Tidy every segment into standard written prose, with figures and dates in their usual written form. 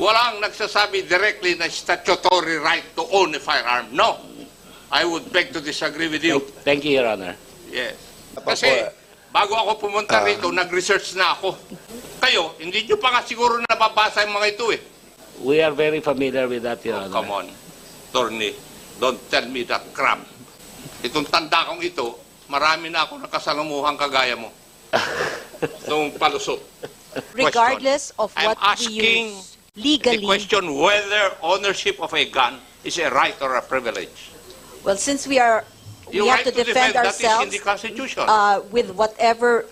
Walang nagsasabi directly na statutory right to own a firearm. No. I would beg to disagree with you. Thank you, Your Honor. Yes. Kasi bago ako pumunta rito, nag-research na ako. Kayo, hindi nyo pa nga siguro nababasa yung mga ito eh. We are very familiar with that, Your Honor. Come on, Attorney. Don't tell me that crap. Itong tanda kong ito, marami na ako nakasalamuhang kagaya mo. Itong palusot. Regardless of what I'm we asking use legally. the question whether ownership of a gun is a right or a privilege. Well, since we have right to defend that is in ourselves the Constitution. with whatever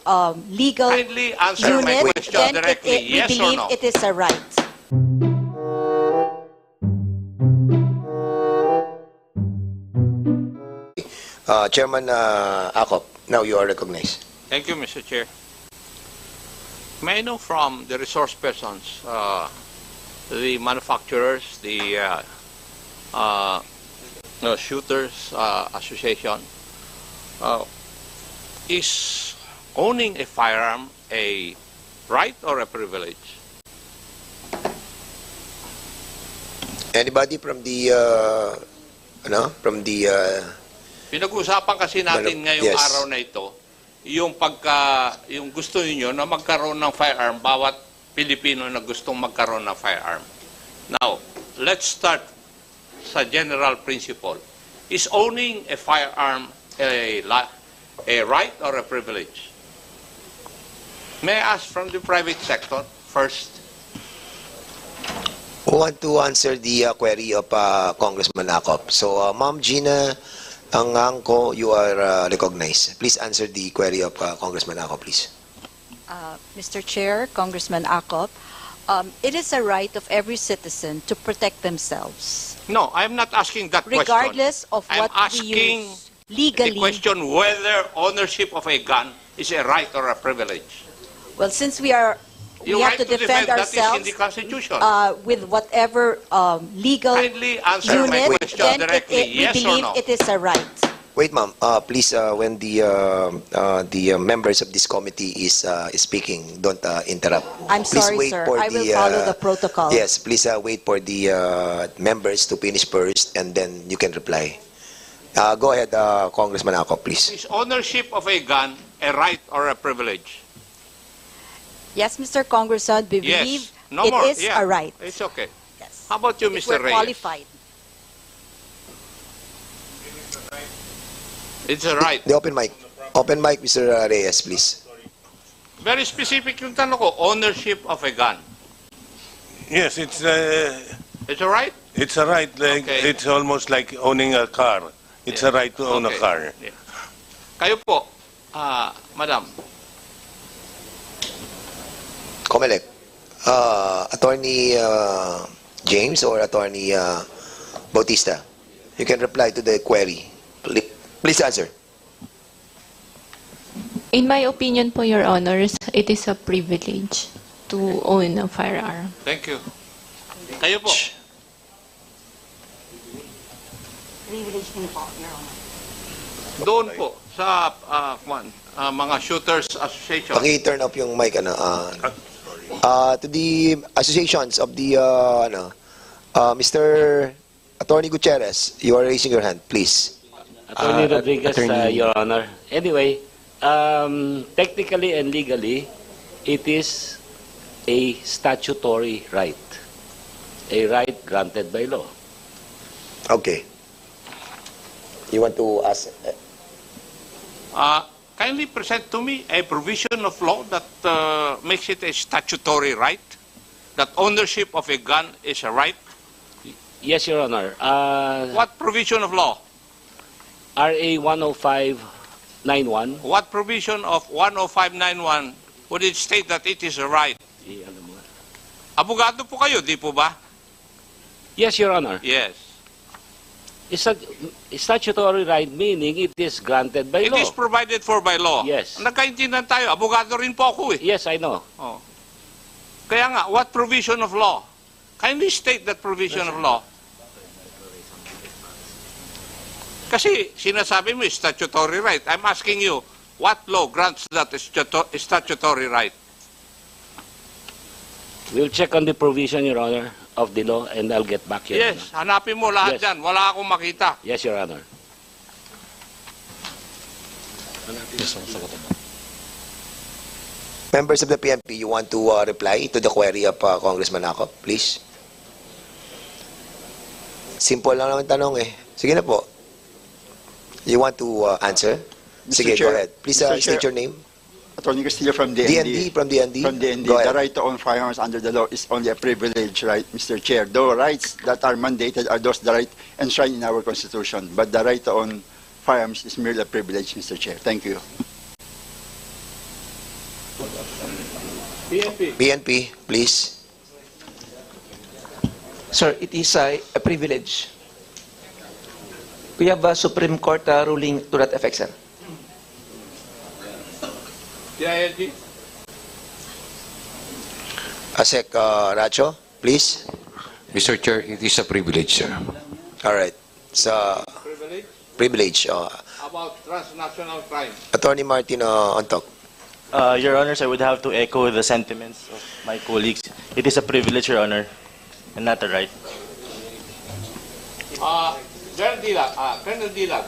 legal Kindly answer my unit, question then directly, we yes or believe no? it is a right. Chairman Acop, now you are recognized. Thank you, Mr. Chair. May I know from the resource persons, the manufacturers, the shooters association, is owning a firearm a right or a privilege? Anybody from the Pinag-usapan kasi natin ngayong Yes. araw na ito, yung gusto niyo na magkaroon ng firearm, bawat Pilipino na gustong magkaroon ng firearm. Now, let's start sa general principle. Is owning a firearm a right or a privilege? May I ask from the private sector first? who want to answer the query of Congressman Acop? So, Ma'am Gina Angangco, you are recognized. Please answer the query of Congressman Acop, please. Mr. Chair, Congressman Acop, it is a right of every citizen to protect themselves, No, I'm not asking that regardless question. of I'm what we asking use legally. the question whether ownership of a gun is a right or a privilege. Well, since we Your have right to defend that is in ourselves the Constitution. with whatever legal Kindly answer my unit, question then directly, we yes or believe no? it is a right. Wait, ma'am. Please, when the members of this committee is speaking, don't interrupt. I'm Please sorry, wait sir. for I will follow the protocol. Yes, please wait for the members to finish first, and then you can reply. Go ahead, Congressman Acop, please. Is ownership of a gun a right or a privilege? Yes, Mr. Congressman, we believe Yes. No it more. is Yeah. a right. It's okay. Yes. How about you, If Mr. we're Reyes? qualified. It's a right. The open mic. Open mic, Mr. Reyes, please. Very specific yung tanong ko, ownership of a gun. Yes, it's It's a right? a right. Like, Okay. It's almost like owning a car. It's a right to own a Okay. car. Yeah. Kayo po, Madam, Comelec. Attorney James or Attorney Bautista, you can reply to the query. Please answer. In my opinion po, Your Honors, it is a privilege to own a firearm. thank you. Kayo po. Doon po sa mga shooters association. Paki-turn off yung mic, to the associations of the, Mr. Attorney Gutierrez, you are raising your hand, please. Attorney Rodriguez, Your Honor. Anyway, technically and legally, it is a statutory right. A right granted by law. Okay. You want to ask? Kindly present to me a provision of law that makes it a statutory right, that ownership of a gun is a right. Yes, Your Honor. What provision of law? RA 10591. What provision of 10591 would it state that it is a right? Abogado po kayo, di po ba? Yes, Your Honor. Yes. It's a statutory right, meaning it is granted by It law. is provided for by law. Yes. Nagkaintindihan tayo. Abogado rin po ako eh. Yes, I know. Oh. Kaya nga, what provision of law? Kindly state that provision of law. Kasi sinasabi mo statutory right. I'm asking you, what law grants that statutory right? We'll check on the provision, Your Honor, of the law, and I'll get back, Your Yes, hanapin mo lahat Yes. yan. Wala akong makita. Honor. Yes, Your Honor. Members of the PNP, you want to reply to the query of Congressman Acop, please? Simple lang naman tanong eh. Sige na po. You want to answer? Mr. Sige, go Chair, ahead. Please Mr. state Chair. your name. Attorney Castillo from DND, from DND? From DND. Go The ahead. right to own firearms under the law is only a privilege, right, Mr. Chair? The rights that are mandated are those the right enshrined in our Constitution, but the right to own firearms is merely a privilege, Mr. Chair. Thank you. PNP, please. Sir, it is a privilege. We have a Supreme Court ruling to that effect, sir. DILG? Asek Racho, please. Mr. Chair, it is a privilege, sir. All right. Sa Privilege? privilege. About transnational crime. Attorney Martin Ontok. Your Honors, I would have to echo the sentiments of my colleagues. It is a privilege, Your Honor, and not a right. Colonel Dilag,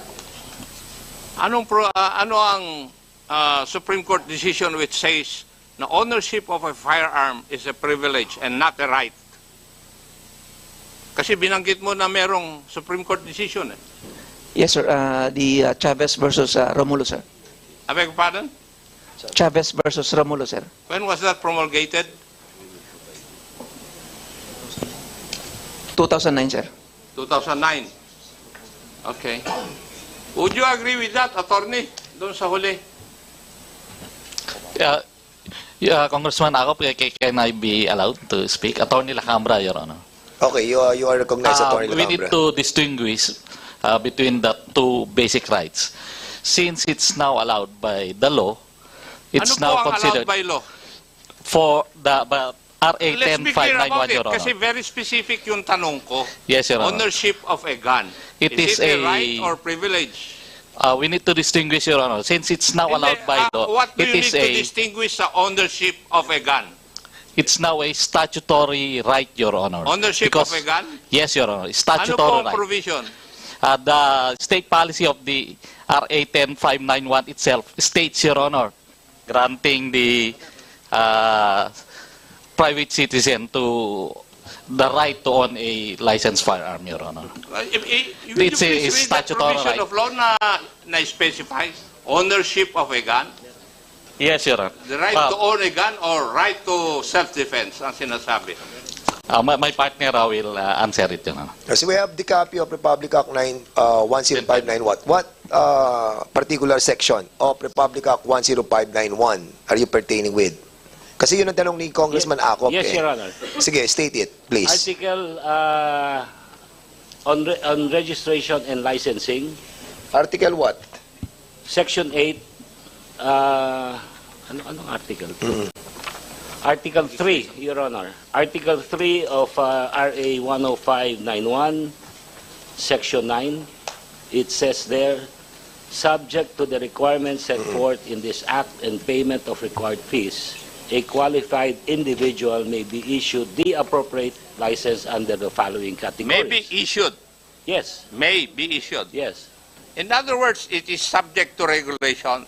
ano ang Supreme Court decision which says na ownership of a firearm is a privilege and not a right? Kasi binanggit mo na merong Supreme Court decision. Yes, sir. The Chavez versus Romulo, sir. I beg your pardon? Chavez versus Romulo, sir. When was that promulgated? 2009, sir. 2009. Okay. Would you agree with that, attorney? Doon sa huli. Congressman Acop, can I be allowed to speak? Attorney Lacambra, Your Honor. Okay, you are recognized, Attorney We need Lacambra. to distinguish between the two basic rights. Since it's now allowed by the law, it's Ano po now ang considered allowed by law? for the RA Let's be clear about 10591, it, Your Honor. kasi very specific yung tanong ko. Yes, Your Honor. Ownership of a gun. It is is it a a- right or privilege? We need to distinguish, Your Honor. Since it's now allowed by law, What do it you need is to a distinguish sa ownership of a gun? it's now a statutory right, Your Honor. Ownership Because- of a gun? Yes, Your Honor. Ano Statutory po ang right. provision? The state policy of the RA 10591 itself states, Your Honor, granting the private citizen to the right to own a licensed firearm, Your Honor. Would you It's a please read that statutory provision right. of law na specifies ownership of a gun? Yes, Your Honor. The right to own a gun or right to self-defense ang sinasabi. My partner will answer it, Your Honor. So we have the copy of Republic Act 10591. What particular section of Republic Act 10591 are you pertaining with? Kasi yun ang tanong ni Congressman Acop. Yes, eh. Your Honor. Sige, state it, please. Article on registration and licensing, Article what? Section 8, anong article? Article 3, Your Honor. Article 3 of RA 10591, Section 9, it says there, subject to the requirements set forth in this Act and payment of required fees, a qualified individual may be issued the appropriate license under the following categories. May be issued. Yes, May be issued. yes. In other words, it is subject to regulations.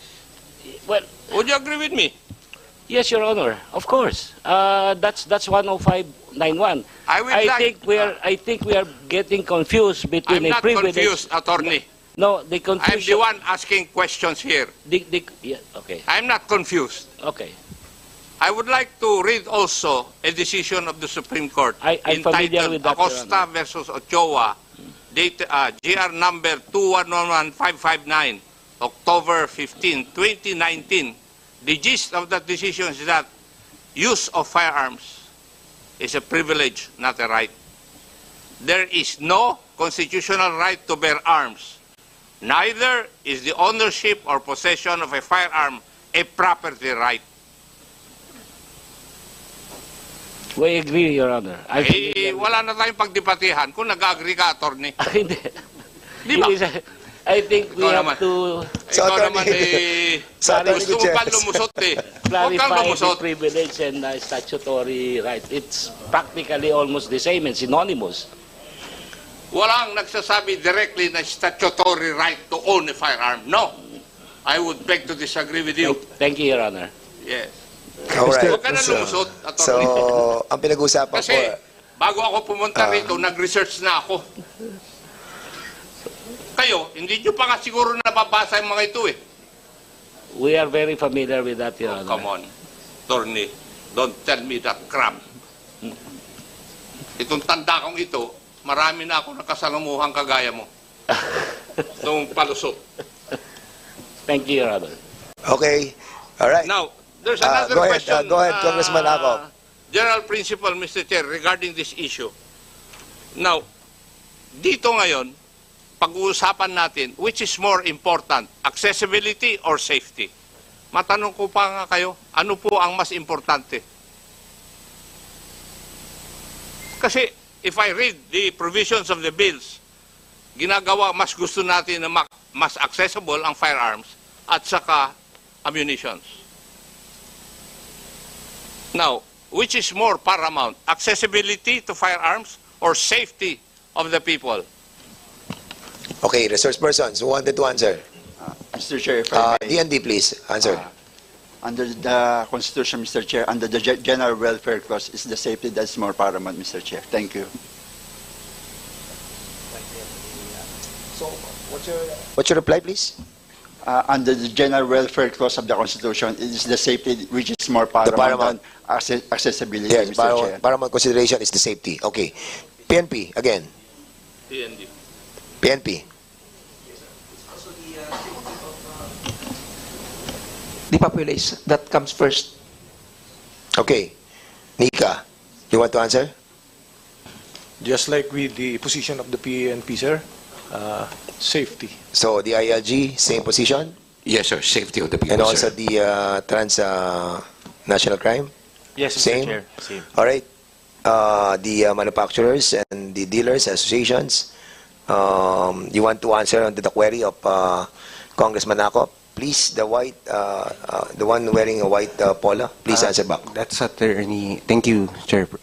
Well, Would you agree with me? yes, Your Honor. Of course. That's 10591. I would like- I think we are getting confused between I'm a not privilege. confused, attorney. No, the I'm confusion. the one asking questions here. Yeah, okay. I'm not confused. Okay. I would like to read also a decision of the Supreme Court I'm familiar entitled with that, Your Acosta Honor. versus Ochoa, date, GR number 2111559, October 15, 2019. The gist of that decision is that use of firearms is a privilege, not a right. There is no constitutional right to bear arms. Neither is the ownership or possession of a firearm a property right. We agree, Your Honor. I'm familiar with- Wala na tayong pagdebatihan kung nag-agree ka, attorney. Hindi. Di ba? It is a- I think we Ikaw have naman. to So, Ikaw Attorney- naman eh, So, Attorney gusto mo pa Gutierrez. lumusot eh. Huwag kang clarify the lumusot. privilege and statutory right. It's practically almost the same and synonymous. Walang nagsasabi directly na statutory right to own a firearm. No. I would beg to disagree with you. Thank you, Your Honor. Yes. Alright. Huwag ka na lumusot, So, Atty. ang pinag-uusapan Kasi, po, bago ako pumunta rito, nag-research na ako. Kayo, hindi nyo pa nga siguro nababasa yung mga ito eh. We are very familiar with that, Your Oh, Honor. come on, Attorney. Don't tell me that crap. Itong tanda kong ito, marami na ako nakasalamuhang kagaya mo. Itong palusot. Thank you, Your Honor. okay. Alright. Now, there's another go ahead, question. go ahead, Congressman Acop. General Principle, Mr. Chair, regarding this issue. Now, dito ngayon, pag-uusapan natin, which is more important, accessibility or safety? Matanong ko pa nga kayo, ano po ang mas importante? Kasi, if I read the provisions of the bills, ginagawa, mas gusto natin na mas accessible ang firearms at saka ammunitions. Now, which is more paramount, accessibility to firearms or safety of the people? Okay, resource persons who wanted to answer. Mr. Chair, if I may. DND, please, answer. Under the Constitution, Mr. Chair, under the General Welfare Clause, is the safety that's more paramount, Mr. Chair. Thank you. What's your reply, please? Under the General Welfare Clause of the Constitution, it is the safety which is more paramount, paramount. than accessibility, Yes, Mr. Chair. paramount consideration is the safety. Okay. PNP, again. TND. PNP. The populace, that comes first. Okay. Nika, you want to answer? Just like with the position of the PNP, sir, safety. So, the ILG, same position? Yes, sir. Safety of the people, And also sir. the national crime? Yes, Mr. Same? Chair. Same. All right. The manufacturers and the dealers associations, you want to answer on the query of Congressman Acop? Please, the one wearing a white polo, please answer back. That's attorney. Thank you,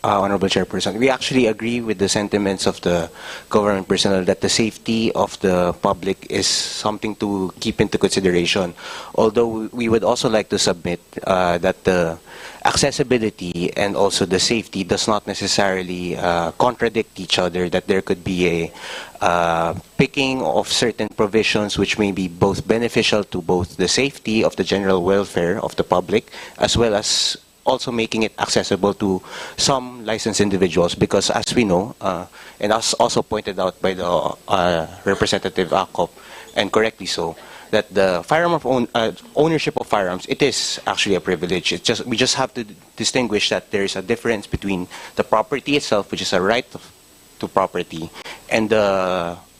Honorable Chairperson. We actually agree with the sentiments of the government personnel that the safety of the public is something to keep into consideration. Although we would also like to submit that the accessibility and also the safety does not necessarily contradict each other, that there could be a picking of certain provisions which may be both beneficial to both the safety of the general welfare of the public as well as also making it accessible to some licensed individuals, because as we know, and as also pointed out by the Representative Acop, and correctly so, that the ownership of firearms, it is actually a privilege. We just have to distinguish that there is a difference between the property itself, which is a right to property, and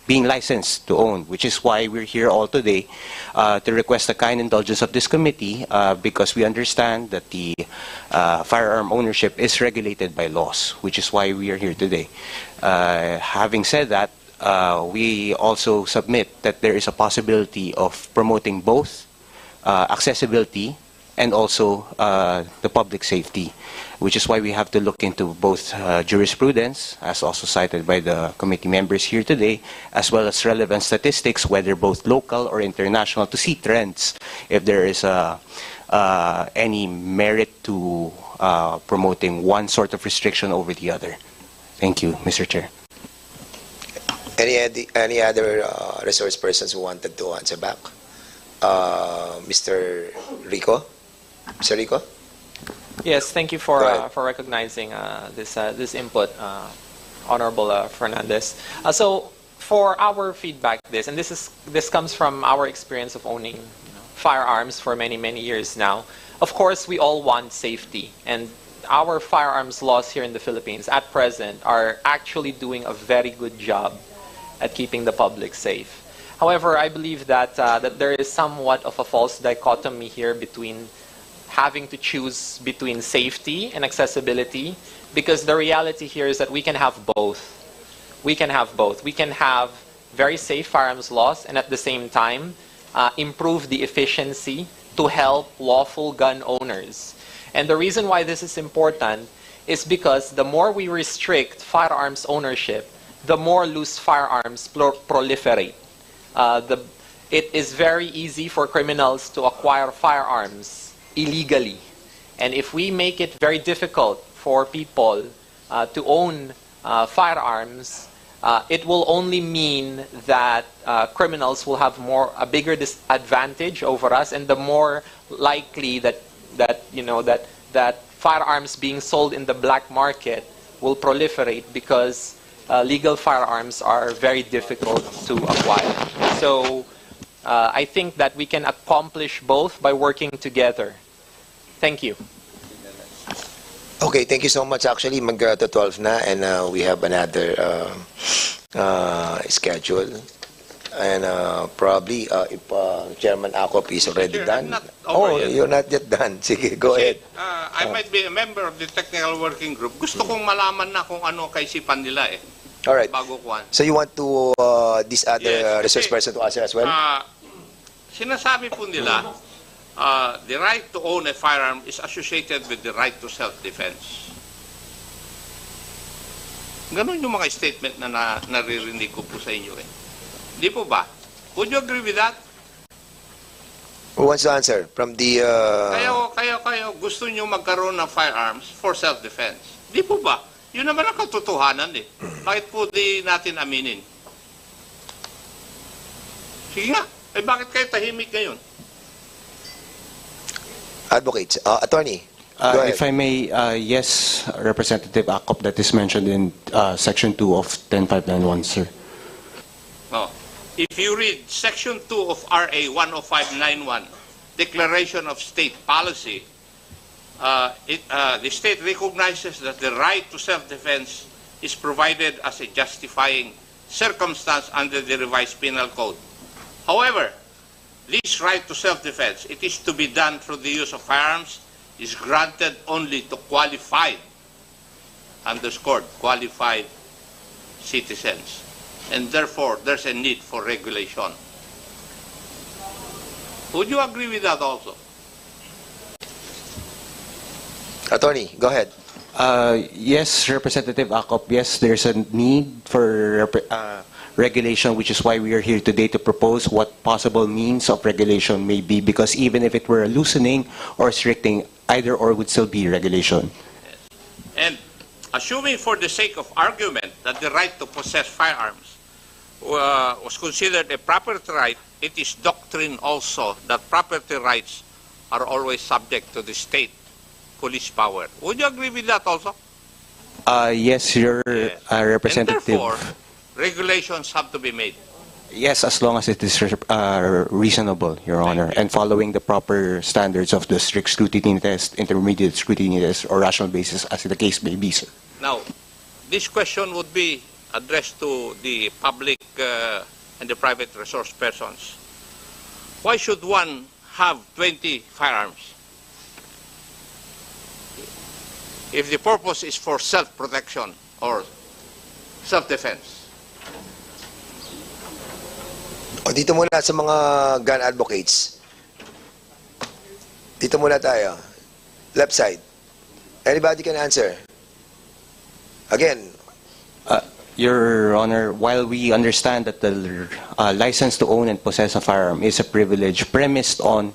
being licensed to own, which is why we're here all today to request the kind indulgence of this committee, because we understand that the firearm ownership is regulated by laws, which is why we are here today. Having said that, we also submit that there is a possibility of promoting both accessibility and also the public safety, which is why we have to look into both jurisprudence, as also cited by the committee members here today, as well as relevant statistics, whether both local or international, to see trends, if there is any merit to promoting one sort of restriction over the other. Thank you, Mr. Chair. Any other resource persons who wanted to answer back? Mr. Rico? Mr. Rico? Yes, thank you for recognizing this input, Honorable Fernandez. So for our feedback, this comes from our experience of owning firearms for many years now. Of course, we all want safety, and our firearms laws here in the Philippines at present are actually doing a very good job at keeping the public safe. However, I believe that there is somewhat of a false dichotomy here between having to choose between safety and accessibility, because the reality here is that we can have both. We can have both. We can have very safe firearms laws and at the same time improve the efficiency to help lawful gun owners. And the reason why this is important is because the more we restrict firearms ownership, the more loose firearms proliferate. It is very easy for criminals to acquire firearms illegally. And if we make it very difficult for people to own firearms, it will only mean that criminals will have a bigger disadvantage over us, and the more likely that firearms being sold in the black market will proliferate, because legal firearms are very difficult to acquire. So I think that we can accomplish both by working together. Thank you. Okay, thank you so much. Actually, mag-12 na, and we have another schedule. And probably, if Chairman Acop is already done. You're not yet done. Sige, go ahead. I might be a member of the technical working group. Gusto kong malaman na kung ano kaisipan nila eh. All right. Bago kuhan. So you want to this other resource person to answer as well? Sinasabi po nila, the right to own a firearm is associated with the right to self-defense. Ganun yung mga statement na naririnig ko po sa inyo eh. Di po ba? Would you agree with that? Who wants to answer? From the... Kayo, gusto nyo magkaroon ng firearms for self-defense. Di po ba? Yun naman ang katotohanan eh. Bakit po di natin aminin? Sige nga. Eh bakit kayo tahimik ngayon? Advocates. Attorney, go ahead. If I may, yes, Representative Acop, that is mentioned in Section 2 of 10591, sir. Oh. If you read Section 2 of RA 10591, Declaration of State Policy, the state recognizes that the right to self-defense is provided as a justifying circumstance under the revised penal code. However, this right to self-defense, it is to be done through the use of firearms, is granted only to qualified, underscored, qualified citizens. And therefore, there's a need for regulation. Would you agree with that also? Attorney, go ahead. Yes, Representative Acop, yes, there's a need for regulation, which is why we are here today to propose what possible means of regulation may be, because even if it were a loosening or restricting, either or would still be regulation. Yes. And assuming for the sake of argument that the right to possess firearms was considered a property right, it is doctrine also that property rights are always subject to the state police power. Would you agree with that also? Yes, your Representative. And therefore, regulations have to be made. Yes, as long as it is reasonable, Your Honor, and following the proper standards of the strict scrutiny test, intermediate scrutiny test, or rational basis, as the case may be, sir. Now, this question would be addressed to the public and the private resource persons. Why should one have 20 firearms if the purpose is for self-protection or self-defense? O, dito muna sa mga gun advocates. Dito muna tayo. Left side. Anybody can answer. Again. Your Honor, while we understand that the license to own and possess a firearm is a privilege premised on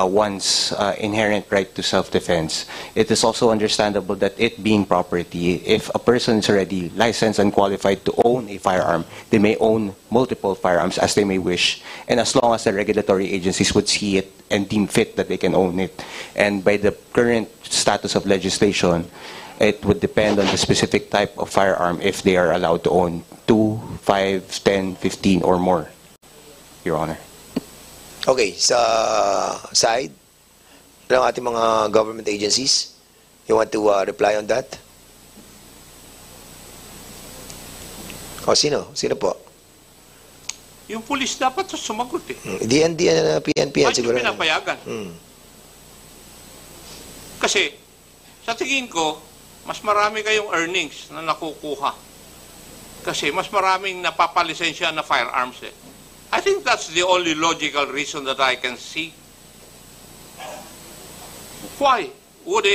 one's inherent right to self-defense, it is also understandable that it being property, if a person is already licensed and qualified to own a firearm, they may own multiple firearms as they may wish, and as long as the regulatory agencies would see it and deem fit that they can own it. And by the current status of legislation, it would depend on the specific type of firearm if they are allowed to own 2, 5, 10, 15, or more, Your Honor. Okay, sa side ng ating mga government agencies, you want to reply on that? O, sino? Sino po? Yung pulis dapat sumagot eh. DND and PNP. Bakit yung pinapayagan? Kasi, sa tingin ko, mas marami kayong earnings na nakukuha Kasi mas maraming napapalisensya na firearms eh. I think that's the only logical reason that I can see. Why would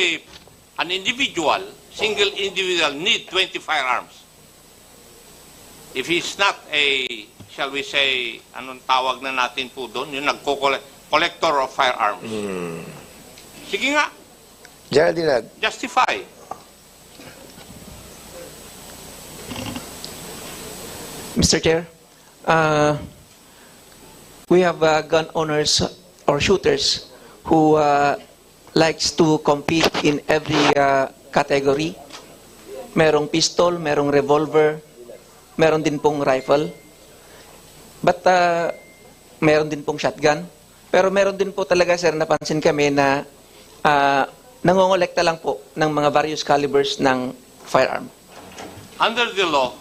an individual, single individual, need 20 firearms? If he's not a, shall we say, anong tawag na natin po doon, yung collector of firearms. Sige nga, Geraldine, justify. Mr. Chair, we have gun owners or shooters who likes to compete in every category. Merong pistol, merong revolver, meron din pong rifle. But meron din pong shotgun. Pero meron din po talaga, sir, napansin kami na nangongolekta lang po ng mga various calibers ng firearm. Under the law,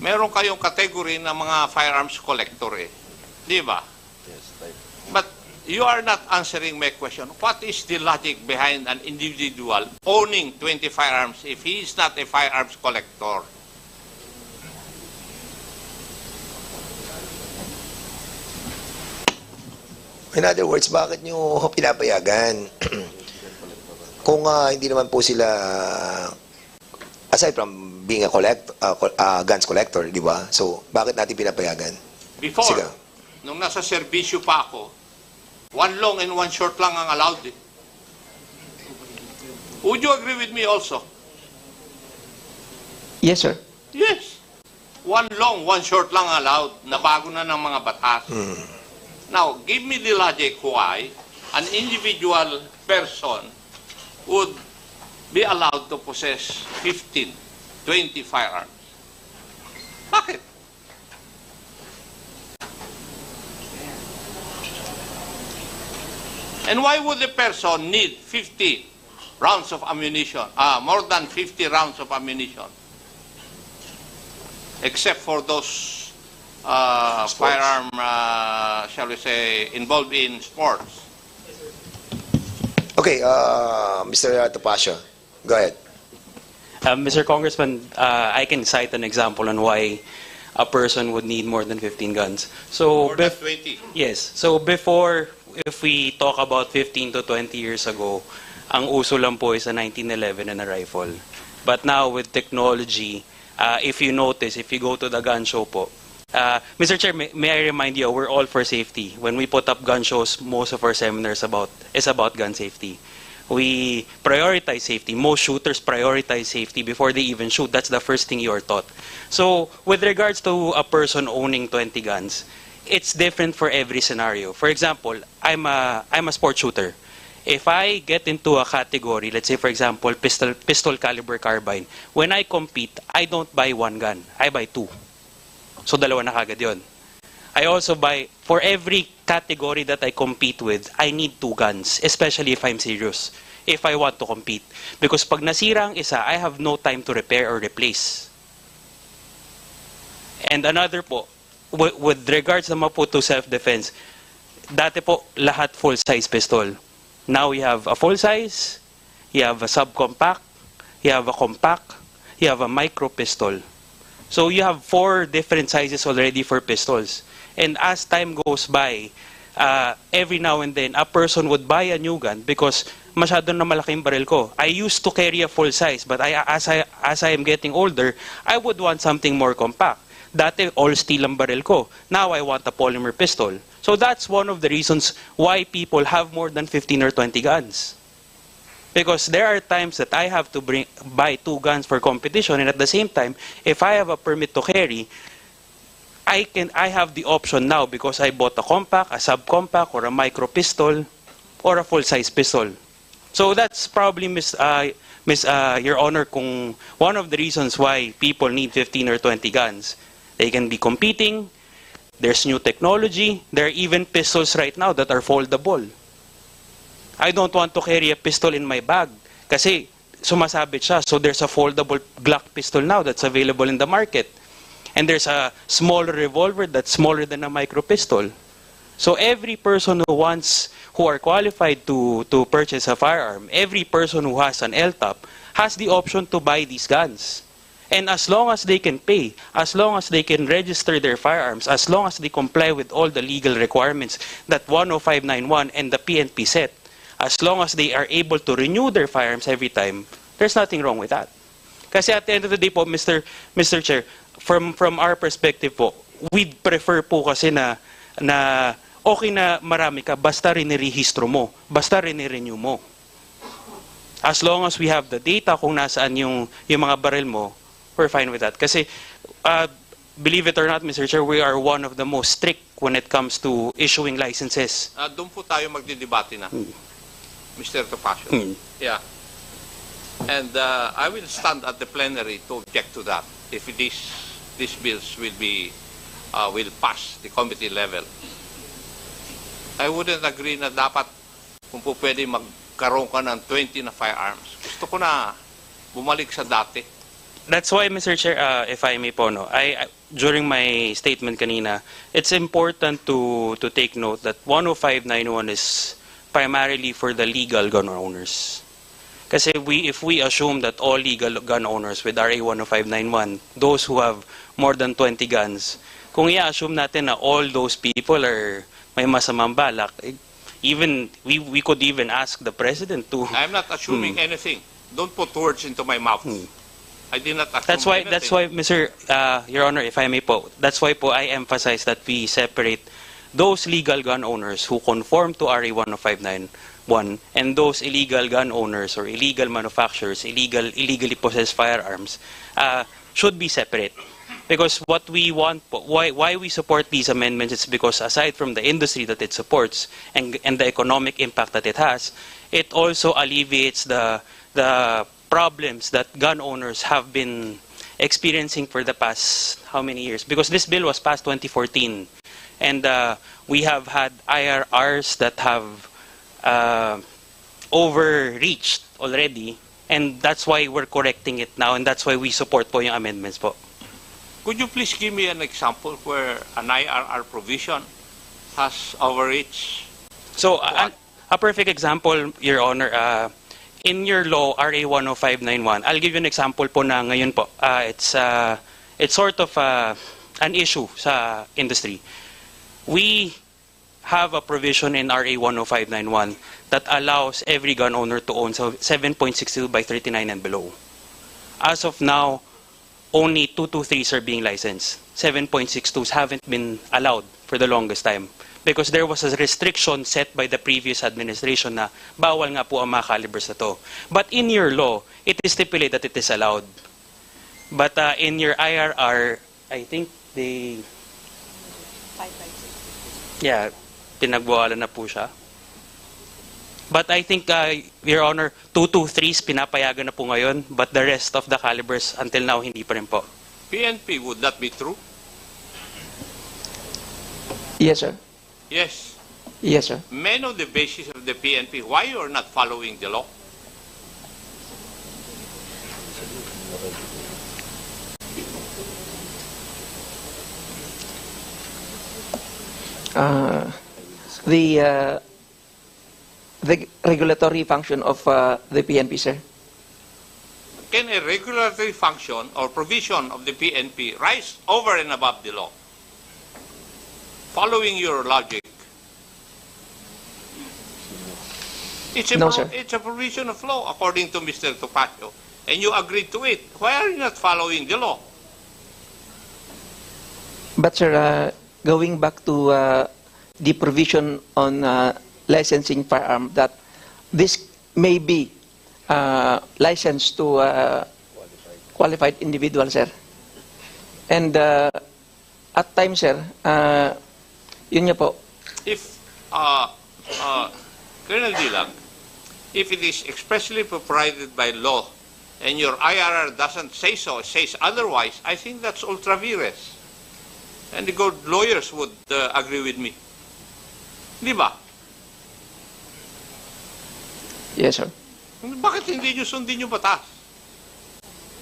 meron kayong category ng mga firearms collector eh. Di ba? But you are not answering my question. What is the logic behind an individual owning 20 firearms if he is not a firearms collector? In other words, bakit nyo pinapayagan? Kung hindi naman po sila, aside from being a guns collector, di ba? So, bakit natin pinapayagan? Before, Sige. nung nasa serbisyo pa ako, one long and one short lang ang allowed eh. Would you agree with me also? Yes, sir. Yes. One long, one short lang allowed, na bago na ng mga batas. Now, give me the logic why an individual person would be allowed to possess 15, 20 firearms. Bakit? And why would a person need 50 rounds of ammunition, more than 50 rounds of ammunition? Except for those firearm, shall we say, involved in sports. Okay, Mr. Topacio, go ahead. Mr. Congressman, I can cite an example on why a person would need more than 15 guns. So, More than 20. yes. So before, if we talk about 15 to 20 years ago, ang uso lang po is a 1911 and a rifle. But now with technology, if you notice, if you go to the gun show po, Mr. Chair, may I remind you, we're all for safety. When we put up gun shows, most of our seminars is about gun safety. We prioritize safety. Most shooters prioritize safety before they even shoot. That's the first thing you are taught. So, with regards to a person owning 20 guns, it's different for every scenario. For example, I'm a sport shooter. If I get into a category, let's say for example, pistol caliber carbine, when I compete, I don't buy one gun. I buy two. So dalawa na kagad yun. I also buy, for every category that I compete with, I need two guns, especially if I'm serious, if I want to compete. Because pag nasira ang isa, I have no time to repair or replace. And another po, with regards naman po to self-defense, dati po lahat full-size pistol. Now we have a full-size, you have a subcompact, you have a compact, you have a micro pistol. So you have 4 different sizes already for pistols. And as time goes by, every now and then, a person would buy a new gun because masyado na malaking baril ko. I used to carry a full size, but as I am getting older, I would want something more compact. Dati, all steel ang baril ko. Now I want a polymer pistol. So that's one of the reasons why people have more than 15 or 20 guns. Because there are times that I have to buy 2 guns for competition, and at the same time, if I have a permit to carry, I have the option now because I bought a compact, a subcompact, or a micro pistol, or a full-size pistol. So that's probably, Your Honor, kung one of the reasons why people need 15 or 20 guns. They can be competing. There's new technology. There are even pistols right now that are foldable. I don't want to carry a pistol in my bag kasi sumasabit siya. So there's a foldable Glock pistol now that's available in the market. And there's a smaller revolver that's smaller than a micro pistol. So every person who are qualified to purchase a firearm, every person who has an LTOP has the option to buy these guns. And as long as they can pay, as long as they can register their firearms, as long as they comply with all the legal requirements that 10591 and the PNP set, as long as they are able to renew their firearms every time, there's nothing wrong with that. Kasi at the end of the day po, Mr. Chair, from our perspective po, we'd prefer po kasi na okay na marami ka, basta rinirehistro mo, basta rini-renew mo. As long as we have the data kung nasaan yung mga baril mo, we're fine with that. Kasi, believe it or not, Mr. Chair, we are one of the most strict when it comes to issuing licenses. Doon po tayo magdidebate na, Mr. Topacio. Yeah. And I will stand at the plenary to object to that if these bills will pass the committee level. I wouldn't agree na dapat kung po pwede magkaroon ka ng 20 na firearms. Gusto ko na bumalik sa dati. That's why, Mr. Chair, if I may po, no, during my statement kanina, it's important to take note that 10591 is primarily for the legal gun owners. Kasi if we assume that all legal gun owners with RA 10591, those who have more than 20 guns, kung i-assume natin na all those people are may masamang balak, even we could even ask the president to. I'm not assuming anything. Don't put words into my mouth. I did not assume That's why, Mr. Your Honor, if I may po, that's why po I emphasize that we separate those legal gun owners who conform to RA 10591 and those illegal gun owners or illegal manufacturers, illegally possessed firearms, should be separate. Because what we want, why we support these amendments is because aside from the industry that it supports and the economic impact that it has, it also alleviates the problems that gun owners have been experiencing for the past how many years? Because this bill was passed 2014, and we have had IRRs that have overreached already, and that's why we're correcting it now, and that's why we support po yung amendments po. Could you please give me an example where an IRR provision has overreached? So, a perfect example, Your Honor, in your law, RA 10591, I'll give you an example po na ngayon po. It's sort of an issue sa industry. We have a provision in RA 10591 that allows every gun owner to own 7.62 by 39 and below. As of now, only 223s are being licensed. 7.62s haven't been allowed for the longest time because there was a restriction set by the previous administration na bawal nga po ang mga calibers na to. But in your law, it is stipulated that it is allowed. But in your IRR, I think they... Yeah, pinagbawalan na po siya. But I think, Your Honor, 223s pinapayagan na po ngayon, but the rest of the calibers until now hindi pa rin po. PNP, would that be true? Yes, sir. Yes. Yes, sir. May know the basis of the PNP why you are not following the law. The regulatory function of the PNP, sir. Can a regulatory function or provision of the PNP rise over and above the law? Following your logic, it's a provision of law according to Mr. Topacio, and you agreed to it. Why are you not following the law? But, sir, going back to the provision on licensing firearm, that this may be licensed to qualified individual, sir. And at times, sir, yun nga po. If, Colonel Dilag, if it is expressly provided by law and your IRR doesn't say so, it says otherwise, I think that's ultra vires. And the good lawyers would agree with me. Di ba? Yes, sir. Bakit hindi nyo sundin yung batas?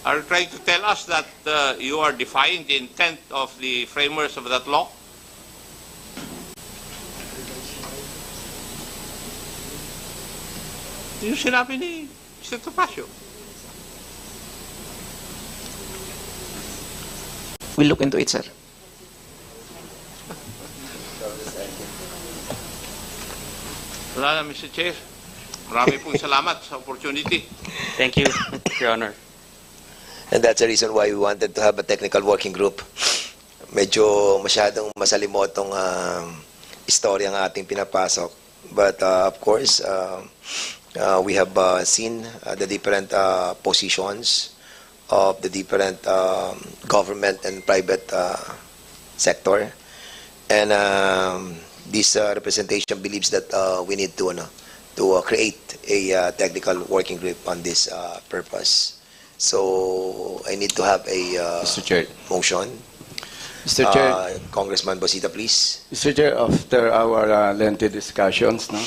Are you trying to tell us that you are defying the intent of the framers of that law? Yung sinabi ni Mr. Topacio. we'll look into it, sir. Wala na, Mr. Chair. Marami pong salamat sa opportunity. Thank you, Your Honor. And that's the reason why we wanted to have a technical working group. Medyo masyadong masalimotong istorya ang ating pinapasok. But of course, we have seen the different positions of the different government and private sector. And this representation believes that we need to create a technical working group on this purpose. So I need to have a Mr. Chair. motion. Mr. Chair. Congressman Bosita, please. Mr. Chair, after our lengthy discussions, no,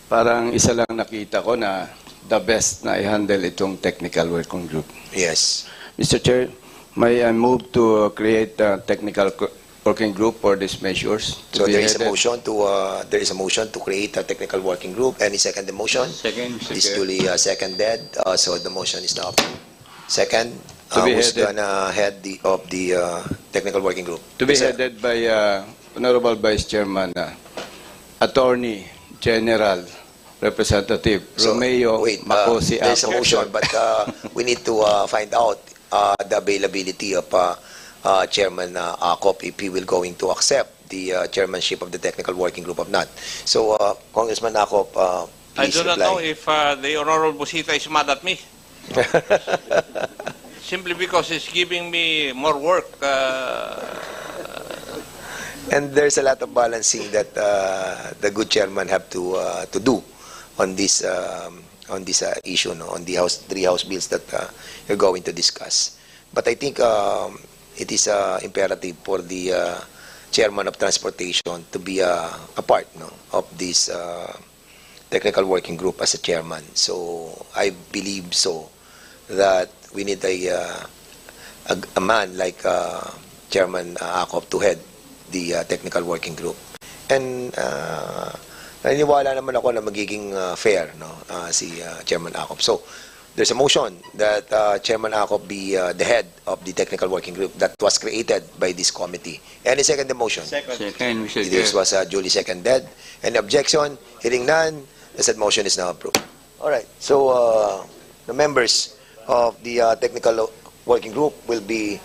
parang isa lang nakita ko na the best na i-handle itong technical working group. Yes. Mr. Chair, may I move to create a technical working group for these measures? So there is a motion to create a technical working group. Any second the motion? Second, Mr. This Chair. duly seconded. So the motion is now approved. Second, To be who's headed- gonna head the technical working group? To be Yes, sir. headed by Honorable Vice Chairman, Attorney General Representative Romeo Macosi There's a Apo. motion, but we need to find out the availability of Chairman Acop if he will going to accept the chairmanship of the technical working group of not. So Congressman Acop, I please do not reply. know if the Honorable Bosita is mad at me. Simply because he's giving me more work. And there's a lot of balancing that the good chairman have to do on this issue, no, on the three house bills that you're going to discuss. But I think it is imperative for the chairman of transportation to be a part, no, of this technical working group as a chairman. So I believe so that we need a man like Chairman Acop to head the technical working group. And naniniwala naman ako na magiging fair, no, si Chairman Acop. So there's a motion that Chairman Acop be the head of the technical working group that was created by this committee. Any second the motion? Second, Mr. Chair. This was duly seconded. Any objection? Hearing none, the said motion is now approved. All right. So the members of the technical working group will be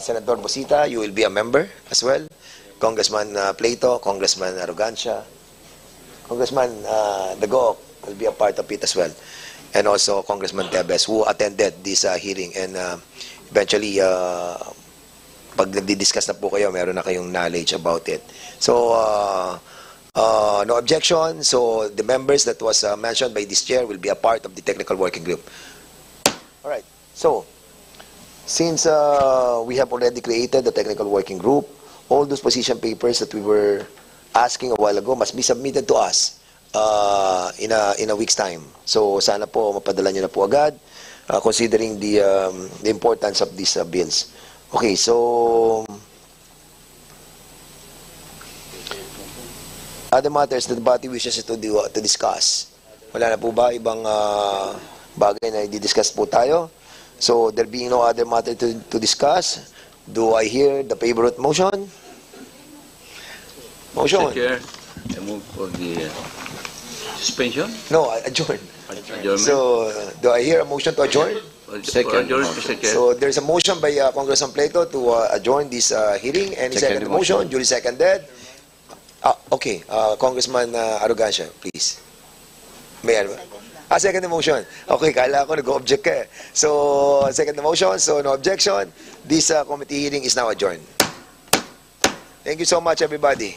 Senator Bosita, you will be a member as well. Congressman Plato, Congressman Arrogancia, Congressman Dago will be a part of it as well. And also Congressman Tebes, who attended this hearing. And eventually, pag nagdi-discuss na po kayo, meron na kayong knowledge about it. So, no objection. So, the members that was mentioned by this chair will be a part of the technical working group. All right. So, since we have already created the technical working group, all those position papers that we were asking a while ago must be submitted to us in a week's time. So, sana po mapadala nyo na po agad, considering the importance of these bills. Okay, so other matters that the body wishes to discuss. Wala na po ba ibang bagay na i-discuss po tayo? So, there being no other matter to discuss, do I hear the favorite motion? Motion. Mr. Chair, I move for the suspension. No, adjourn. Adjournment. So, do I hear a motion to adjourn? Second, Mr. Chair. So, there's a motion by Congressman Plato to adjourn this hearing. Any second motion? Duly seconded. Okay, Congressman Arrogancia, please. May ano? Second the motion. Okay, kala ko nag-object ka eh. So, second the motion, so no objection. This committee hearing is now adjourned. Thank you so much, everybody.